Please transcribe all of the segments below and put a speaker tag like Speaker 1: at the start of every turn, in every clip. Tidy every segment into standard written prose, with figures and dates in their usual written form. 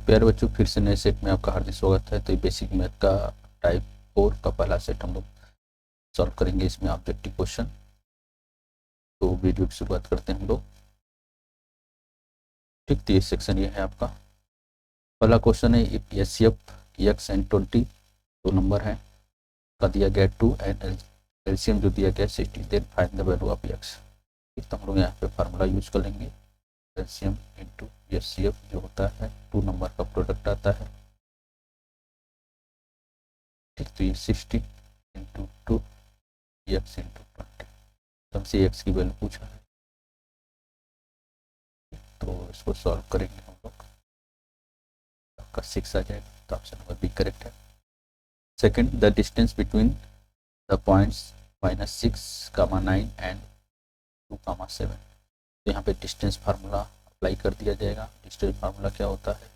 Speaker 1: प्यारे बच्चों, फिर से नए सेट में आपका हार्दिक स्वागत है। तो ये बेसिक मैथ का टाइप 4 का पहला सेट हम लोग सॉल्व करेंगे। इसमें ऑब्जेक्टिव क्वेश्चन। तो वीडियो की शुरुआत करते हैं हम लोग। ठीक, तो ये सेक्शन ये है आपका। पहला क्वेश्चन है, if S F x and 20 दो नंबर है का दिया गया 2 एंड एलसीएम जो दिया गया 60, then find the value of x. ठीक, तो हम लोग यहाँ पे फार्मूला यूज कर लेंगे। एलसीएम इंटू एस जो होता है 2 नंबर का प्रोडक्ट आता है। ठीक, तो ये 60 इंटू 2 एक्स इंटू 20, हमसे एक्स की वैल्यू पूछा है, तो इसको सॉल्व करेंगे हम लोग। आपका 6 आ जाएगा, तो ऑप्शन नंबर बी करेक्ट है। Second, the distance between the points -6, 9 and 2, 7। तो यहाँ पे डिस्टेंस फार्मूला अप्लाई कर दिया जाएगा। डिस्टेंस फार्मूला क्या होता है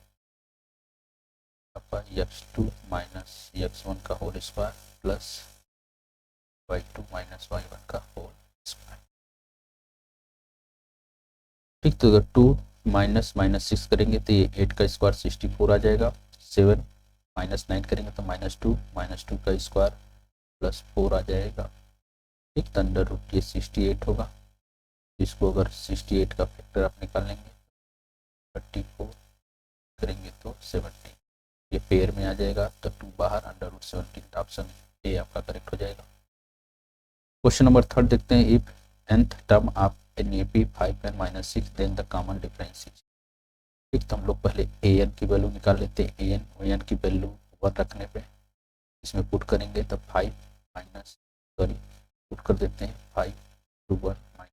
Speaker 1: आपका, x2 माइनस x1 का whole square plus y2 minus y1 का होल स्क्वायर। ठीक, तो अगर 2 माइनस -6 करेंगे तो ये 8 का स्क्वायर 64 आ जाएगा। 7 -9 करेंगे तो -2 का स्क्वायर प्लस 4 आ जाएगा। ठीक, तो अंडर रूट ये 68 होगा। इसको अगर 68 का फैक्टर आप निकाल लेंगे 34 करेंगे तो 70, ये पेयर में आ जाएगा। तो 2 बाहर, अंडर रूट 17, ऑप्शन ए आपका करेक्ट हो जाएगा। क्वेश्चन नंबर 3 देखते हैं, if nth term of NAP 5 and -6 then the common difference is. ठीक, तो हम लोग पहले an की वैल्यू निकाल लेते हैं। an की वैल्यू 1 रखने पे इसमें पुट करेंगे तो 5 माइनस पुट कर देते हैं 5 to 1 माइनस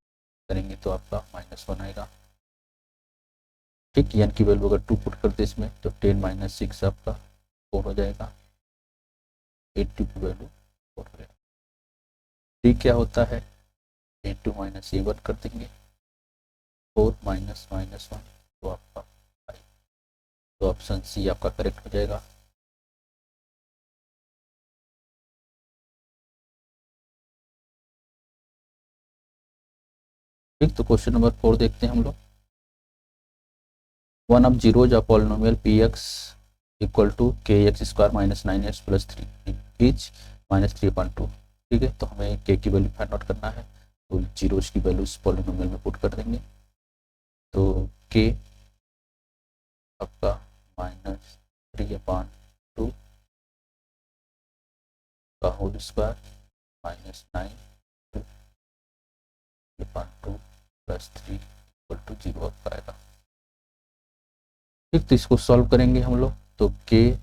Speaker 1: करेंगे तो आपका -1 आएगा। ठीक, n की वैल्यू अगर 2 पुट करते इसमें तो 10 - 6 आपका 4 हो जाएगा। 80 की वैल्यू 4 हो जाएगा। ठीक, क्या होता है, 8 - a1 कर देंगे, 4 माइनस -1 तो आपका 5। तो ऑप्शन सी आपका करेक्ट हो जाएगा। ठीक, तो क्वेश्चन नंबर 4 देखते हैं हम लोग। One of zeros of polynomial p x equal to k x square -9x + 3 each -3/2। ठीक है, तो हमें के की वैल्यू फाइंड आउट करना है। तो जीरोज की वैल्यू इस पॉलिनोमियल में पुट कर देंगे। तो के आपका -3/2 का होल स्क्वायर -9/2 + 3 = 0 आएगा। ठीक, तो इसको सॉल्व करेंगे हम लोग तो के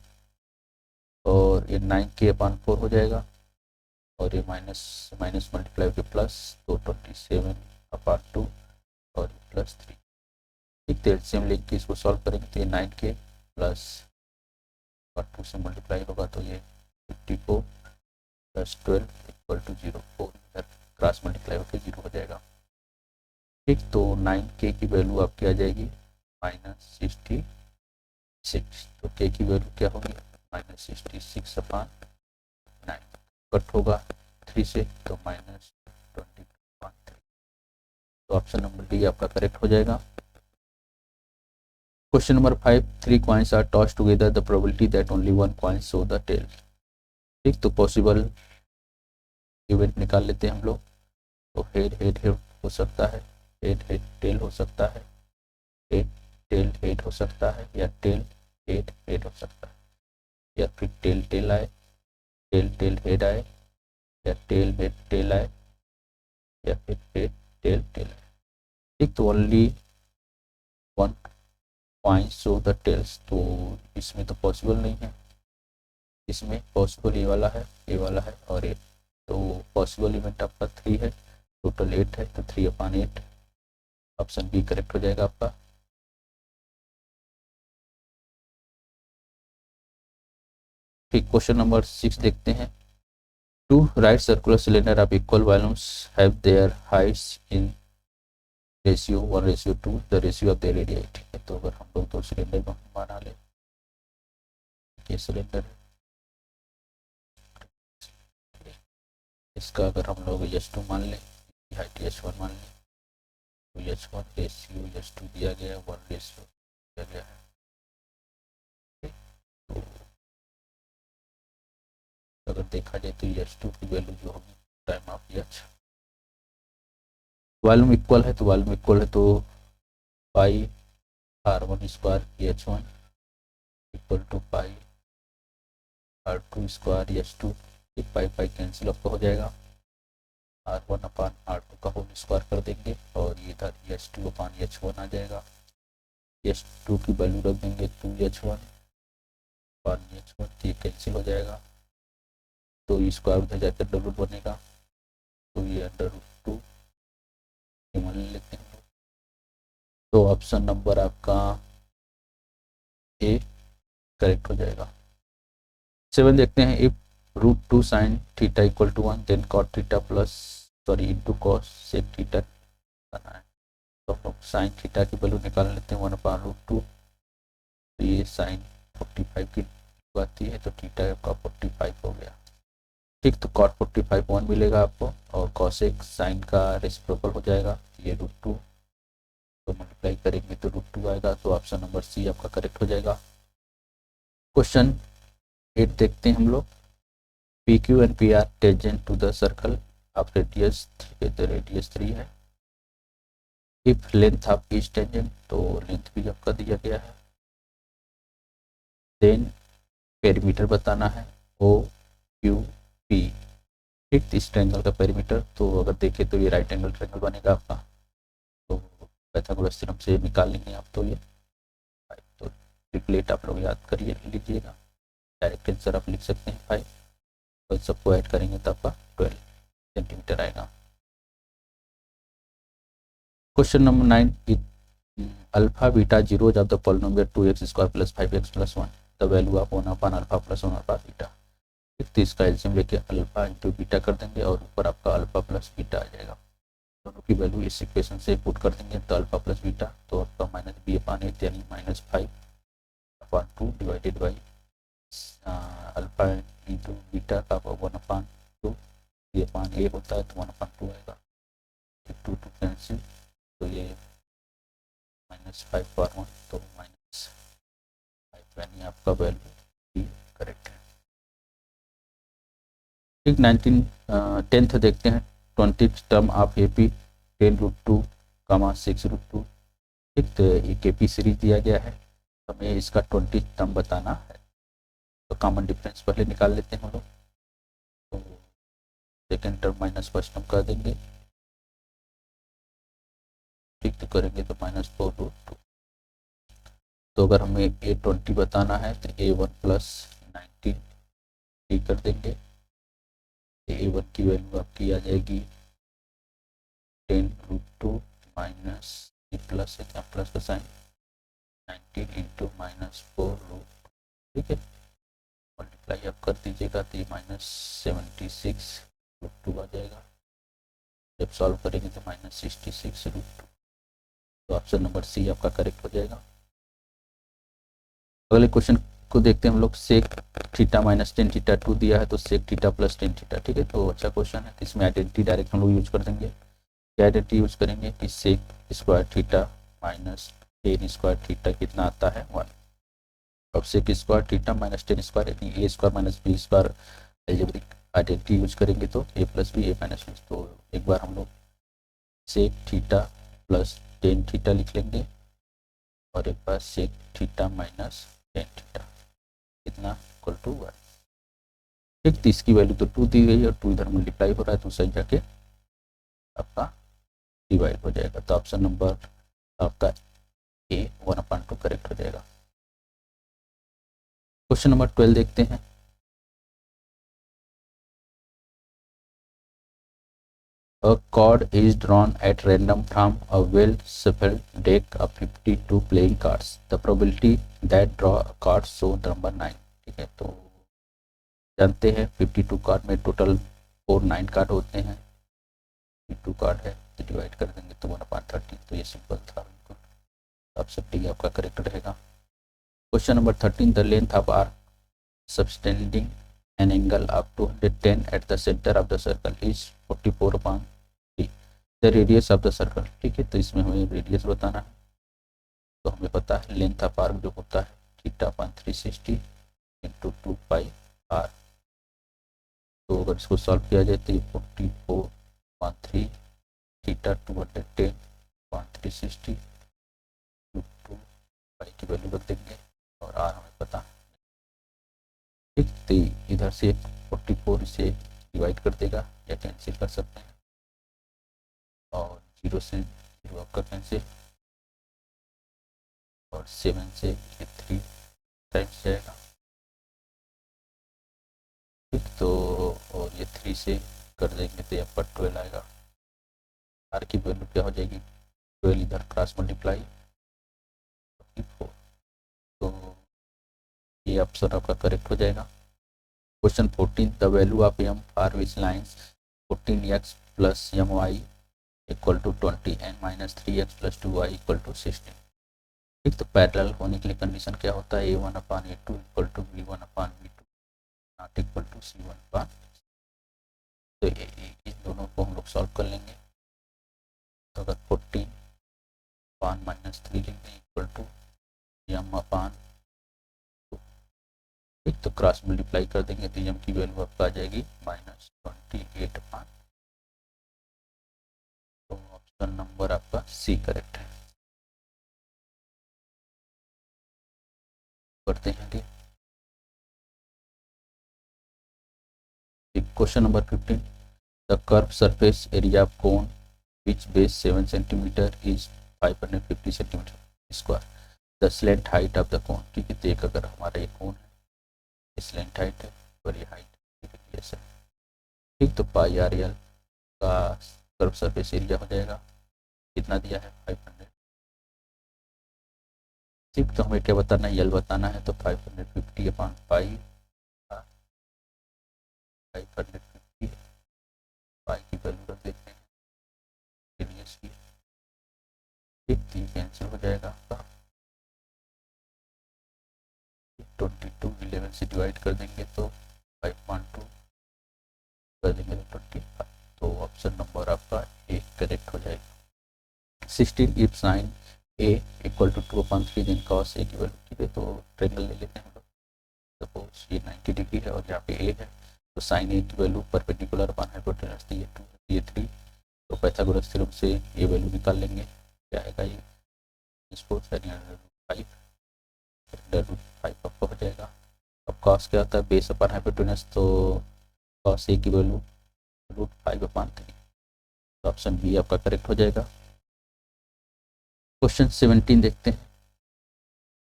Speaker 1: और ये 9k/4 हो जाएगा और ये माइनस माइनस मल्टीप्लाई के प्लस, तो 27/2 और +3। ठीक, तो एलसीएम लेके के इसको सॉल्व करेंगे तो ये 9k प्लस 2 से मल्टीप्लाई होगा तो ये 54 + 12 = 0। 4 इधर क्रॉस मल्टीप्लाई होकर 0 हो जाएगा। ठीक, तो 9k की वैल्यू आपकी आ जाएगी -66। तो k की वैल्यू क्या होगी, -66/9 कट होगा 3 से तो -20/3। तो ऑप्शन नंबर डी आपका करेक्ट हो जाएगा। Question number 5, 3 coins are tossed together, the probability that only 1 coin show the tail. ठीक, तो पॉसिबल इवेंट निकाल लेते हैं हम लोग। तो हेड हेड हेड हो सकता है, हेड हेड टेल हो सकता है, हेड टेल हेड हो सकता है, या टेल हेड हेड हो सकता है, या फिर टेल टेल आए, टेल टेल हेड आए, या टेल हेड टेल आए, या फिर हेड टेल टेल आए। ठीक, तो only 1 coin show the tails, तो इसमें तो पॉसिबल नहीं है। इसमें पॉसिबल ये वाला है, ये वाला है और ये, तो पॉसिबल इवेंट आपका 3 है, टोटल 8 है, तो 3/8 ऑप्शन बी करेक्ट हो जाएगा आपका। ठीक, क्वेश्चन नंबर 6 देखते हैं। Two right circular cylinder of equal volumes have their heights in ratio 1:2 the ratio of their radii. ठीक है, तो अगर हम लोग 2 सिलेंडर को माना ले, ये सिलेंडर इसका अगर हम लोग S2 मान लें, हाइट H1 मान लें, तो H1 रेशियो H2 दिया गया है, 1:2 दिया गया है। अगर देखा जाए तो एच टू की वैल्यू जो होगी time of h, volume equal है तो वॉल्यूम इक्वल है तो pi r one square h one equal to pi r two square h two, pi pi cancel आपका हो जाएगा, r one upon r two का होल स्क्वायर कर देंगे और ये इधर h two upon h one आ जाएगा। एच टू की वैल्यू रख देंगे 2h1 अपान एच वन, तो ये कैंसिल हो जाएगा, तो स्क्वायर उधर जाकर अंडर रूट बनेगा, तो ये अंडर रूट टू मान लेते हैं। तो ऑप्शन नंबर आपका ए करेक्ट हो जाएगा। 7 देखते हैं, if root two sine theta equal to 1 then cot theta plus sorry into cosec theta करना है। तो हम साइन थीटा की वैल्यू निकाल लेते हैं 1 अपान रूट टू, तो ये साइन 45 की आती है तो थीटा आपका 45 हो गया। ठीक, तो कॉट 45 1 मिलेगा आपको और कॉसेक साइन का रेसिप्रोकल हो जाएगा, ये रूट टू, तो मल्टीप्लाई करेंगे तो रूट टू आएगा, तो ऑप्शन नंबर सी आपका करेक्ट हो जाएगा। क्वेश्चन 8 देखते हैं हम लोग, P Q and P R tangent to the circle of radius, तो रेडियस 3 है। If length of each tangent, तो लेंथ भी आपका दिया गया है। देन पेरीमीटर बताना है ओ क्यू पी। ठीक, इस ट्रायंगल का पेरीमीटर, तो अगर देखें तो ये राइट एंगल ट्रायंगल बनेगा आपका, तो पाइथागोरस थ्योरम से निकाल लेंगे आप, तो ये तो ट्रिपलेट आप लोग याद करिए लीजिएगा, डायरेक्ट आंसर आप लिख सकते हैं 5, तो सबको ऐड करेंगे तो आपका 12 सेंटीमीटर आएगा। Question number 9, alpha beta zeros of the polynomial 2x square plus 5x plus 1 the value of 1 upon alpha plus 1 upon beta. तो इसका एलसीएम लेके अल्फा इंटू बीटा कर देंगे और ऊपर आपका अल्फा प्लस बीटा आ जाएगा, दोनों की वैल्यू इस इक्वेशन से पुट कर देंगे, तो अल्फा प्लस बीटा तो आपका माइनस बी अपान एट यानी -5 अपान 2 divided by alpha into beta का 1 अपान 2, ये अपान ए होता है तो 1 अपान 2 आएगा, 2 टू कैंसिल, तो ये -5 पर 1 तो -5 यानी आपका वैल्यू करेक्ट है। ठीक, 10th देखते हैं, 20th term of A P 10√2 6√2। ठीक, तो ये के पी सीरीज दिया गया है, हमें इसका 20th टर्म बताना है, तो कॉमन डिफरेंस पहले निकाल लेते हैं हम लोग, तो second term minus first term कर देंगे। ठीक, तो करेंगे तो -4√2, तो अगर हमें A20 बताना है तो A1 प्लस 19 कर देंगे, A1 की वैल्यू आपकी आ जाएगी 10√2 माइनस प्लस है क्या प्लस का साइन 19 इंटू -4√2। ठीक है, मल्टीप्लाई आप कर दीजिएगा तो ये -76√2 आ जाएगा, जब सॉल्व करेंगे तो -66√2, तो ऑप्शन नंबर सी आपका करेक्ट हो जाएगा। अगले क्वेश्चन को देखते हैं हम लोग, sec theta minus tan theta 2 दिया है तो sec theta plus tan theta. ठीक है, तो अच्छा क्वेश्चन है, तो इसमें आइडेंटिटी डायरेक्ट हम लोग यूज कर देंगे, क्या आइडेंटिटी यूज करेंगे कि sec square theta minus tan square theta कितना आता है 1, अब sec square theta minus tan square यानी a square minus b square algebraic identity use करेंगे तो a plus b a minus b, तो एक बार हम लोग sec theta plus tan theta लिख लेंगे और एक बार sec theta minus tan theta कितना इक्वल टू 1। ठीक, तो इसकी वैल्यू तो 2 दी गई है और 2 इधर मल्टीप्लाई हो रहा है तो सही जाके आपका डिवाइड हो जाएगा, तो ऑप्शन नंबर आपका ए 1/2 करेक्ट हो जाएगा। क्वेश्चन नंबर 12 देखते हैं, A cord is drawn at random from a well-shuffled deck of 52 playing cards. The probability that draw a card show number 9। ठीक है, तो जानते हैं 52 कार्ड में टोटल 9 कार्ड होते हैं, 52 कार्ड है तो डिवाइड कर देंगे तो 1/13, तो ये सिंपल था बिल्कुल, ऑप्शन डी आपका करेक्ट रहेगा। Question number 13, the length of arc subtending an angle of 210 at the centre of the circle is 44/3 the radius of the circle. ठीक है, तो इसमें हमें रेडियस बताना है, तो हमें पता है लेंथ ऑफ आर्क जो होता है थीटा/360 इंटू 2 पाई आर, तो अगर इसको सॉल्व किया जाए तो ये 4413 थीटा 210 360 टू पाई की वैल्यू रख देंगे और आर हमें पता। ठीक, तो इधर से 44 से डिवाइड कर देगा या कैंसिल कर सकते हैं, और 0 से 0 आपका कैंसिल, और 7 से ये 3 टाइम्स जाएगा। ठीक, तो और ये 3 से कर देंगे तो आपका 12 आएगा। आर की वैल्यू क्या हो जाएगी, 12 इधर क्रॉस मल्टीप्लाई 44। तो ये ऑप्शन आपका करेक्ट हो जाएगा। Question 14, the value of M for which lines 14x plus M Y equal to 20 and minus 3x plus 2y equal to 16। ठीक, तो पैरेलल होने के लिए कंडीशन क्या होता है, a1/a2 equal to b1/b2 not equal to c1/। तो इन दोनों को हम लोग सॉल्व कर लेंगे। तो अगर 14/-3 लिख दें इक्वल टू m/, एक तो क्रॉस मल्टीप्लाई कर देंगे तो एम की वैल्यू आपका आ जाएगी -28। तो ऑप्शन नंबर आपका सी करेक्ट है। करते हैं आगे। Question number 15, the curve surface area of cone which base 7 centimetre is 550 centimetre square, the slant height of the cone. ठीक है, तो एक अगर हमारा ये कोन है, स्लेंट हाइट है और ये हाइट, ठीक है ऐसा। ठीक, तो पाई आर एल का कर्व सरफेस एरिया हो जाएगा, कितना दिया है 500। ठीक, तो हमें क्या बताना है, यल बताना है, तो 550/5 550 पाई की वैल्यू रख देते हैं रेडियस की। ठीक, तो ये कैंसिल हो जाएगा आपका, 22 11 से डिवाइड कर देंगे तो 5.2 कर देंगे तो 25। तो ऑप्शन नंबर आपका ए करेक्ट हो जाएगा। 16, if sine a equal to 2/3 then cos a की वैल्यू। ठीक है, तो ट्रेंगल ले लेते हैं हम लोग। सपोज ये 90 डिग्री है और यहाँ पे ए है, तो साइन ए की वैल्यू परपेंडिकुलर अपन हाइपोटेनस ये 2 ये 3। तो पाइथागोरस थ्योरम से ये वैल्यू निकाल लेंगे, क्या आएगा ये इसको 5 आपका हो जाएगा। अब कॉस क्या होता है, बेस अपन हाइपोटेनस, तो कॉस ए की वैल्यू √5/3। तो ऑप्शन बी आपका करेक्ट हो जाएगा। क्वेश्चन 17 देखते हैं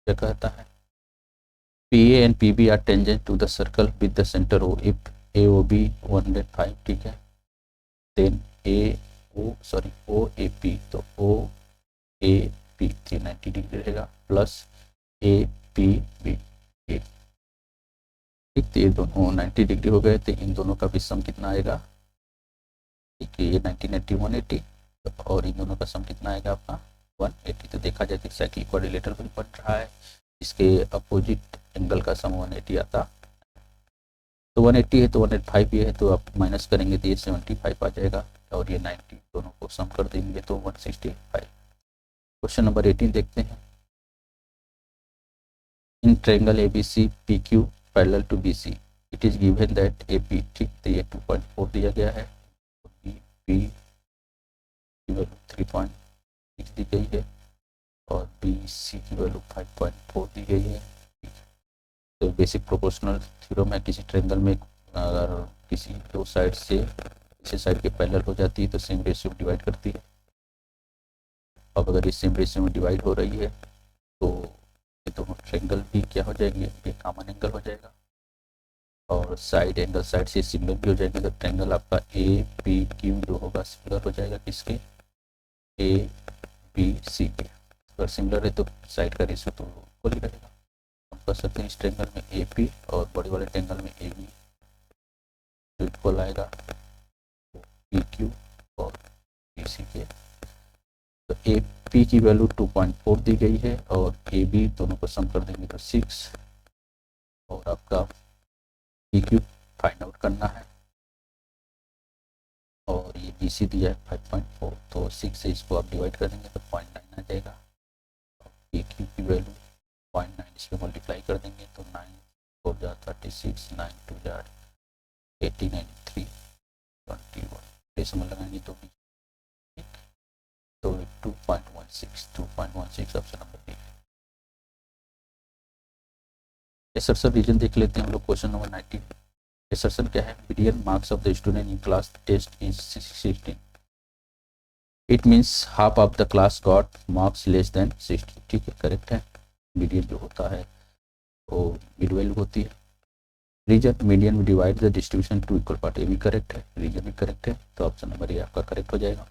Speaker 1: क्या कहता है। PA and PB are tangent to the circle with the center O. If AOB 105, ठीक है, then OAP, तो OAP 390 डिग्री रहेगा प्लस APB। ठीक, तो ये दोनों 90 डिग्री हो गए, तो इन दोनों का भी सम कितना आएगा, ठीक है, ये 90 90 180, और इन दोनों का सम कितना आएगा आपका 180। तो देखा जाए तो साइक्लिक क्वाड्रिलेटरल भी बन रहा है, इसके अपोजिट एंगल का सम 180 आता। तो 180 है तो 185 ये है, तो आप माइनस करेंगे तो ये 75 आ जाएगा, और ये 90 दोनों को सम कर देंगे तो 165। क्वेश्चन नंबर 18 देखते हैं। In triangle ABC PQ parallel to BC it is given that AP, ठीक, तो ये 2.4 दिया गया है, B की वैल्यू 3.6 दी गई है, और BC की वैल्यू 5.4 दी गई है। तो बेसिक प्रोपोर्शनल थ्योरम है, किसी ट्रायंगल में अगर किसी दो साइड से किसी साइड के पैरेलल हो जाती है तो सेम रेशियो में डिवाइड करती है। अब अगर ये सेम रेशियो में डिवाइड हो रही है तो ये दोनों ट्रायंगल भी क्या हो जाएंगे, ये कॉमन एंगल हो जाएगा, और साइड एंगल साइड से सिमिलर भी हो जाएंगे। तो ट्रायंगल आपका APQ जो होगा सिमिलर हो जाएगा किसके, ABC के। अगर सिमिलर है तो साइड का रेशियो तो इक्वल ही रहेगा। हम कर सकते हैं इस ट्रायंगल में AP और बड़े वाले ट्रायंगल में AB तो इक्वल आएगा PQ और BC के। तो AP की वैल्यू 2.4 दी गई है, और AB दोनों को सम कर देंगे तो 6, और आपका PQ फाइंड आउट करना है, और ये BC दिया है 5.4, तो 6 से इसको आप डिवाइड कर देंगे तो 0.9 आ जाएगा। PQ की वैल्यू 0.9 इसमें मल्टीप्लाई कर देंगे तो 9 4 जा 36, 9 2 जा 1893 21 डेसिमल लगाएंगे तो भी तो 2.16 option number B. Assertion reason देख लेते हैं हम लोग क्वेश्चन नंबर 19। एसर्शन क्या है? Median marks of the student in class test is 16। It means half of the class got marks less than 60। ठीक है, करेक्ट है। मीडियन जो होता है वो मिड वैल्यू होती है। रीजन मीडियन में divide the distribution to equal part, ये भी करेक्ट है। रीजन भी करेक्ट है, तो ऑप्शन नंबर ए आपका करेक्ट हो जाएगा।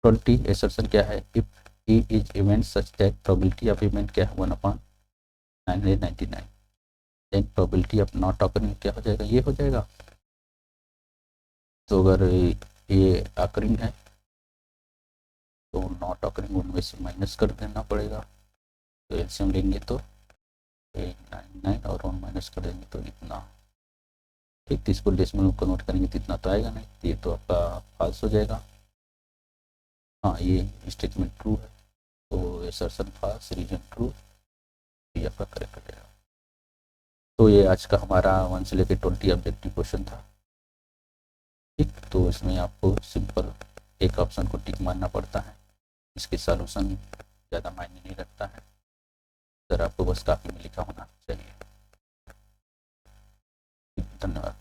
Speaker 1: 20 एसर्शन क्या है? If E is event such that probability of event क्या है 1/999, then probability of not occurring क्या हो जाएगा? ये हो जाएगा। तो अगर ये ऑकरिंग है तो नॉट ऑकरिंग उनमें से माइनस कर देना पड़ेगा। तो एलसीएम लेंगे तो 899 और 1 माइनस कर देंगे तो इतना। ठीक, तो इसको डेसिमल में कन्वर्ट करेंगे तो इतना तो आएगा नहीं, ये तो आपका फॉल्स हो जाएगा। हाँ, ये स्टेटमेंट ट्रू है, तो एसर्शन फॉल्स, रीजन ट्रू, ये आपका करेक्ट हो जाएगा। तो ये आज का हमारा 1 से लेकर 20 ऑब्जेक्टिव क्वेश्चन था। ठीक, तो इसमें आपको सिंपल एक ऑप्शन को टिक मारना पड़ता है, इसके सॉल्यूशन ज़्यादा मायने नहीं रखता है। सर आपको बस काफ़ी में लिखा होना चाहिए। धन्यवाद।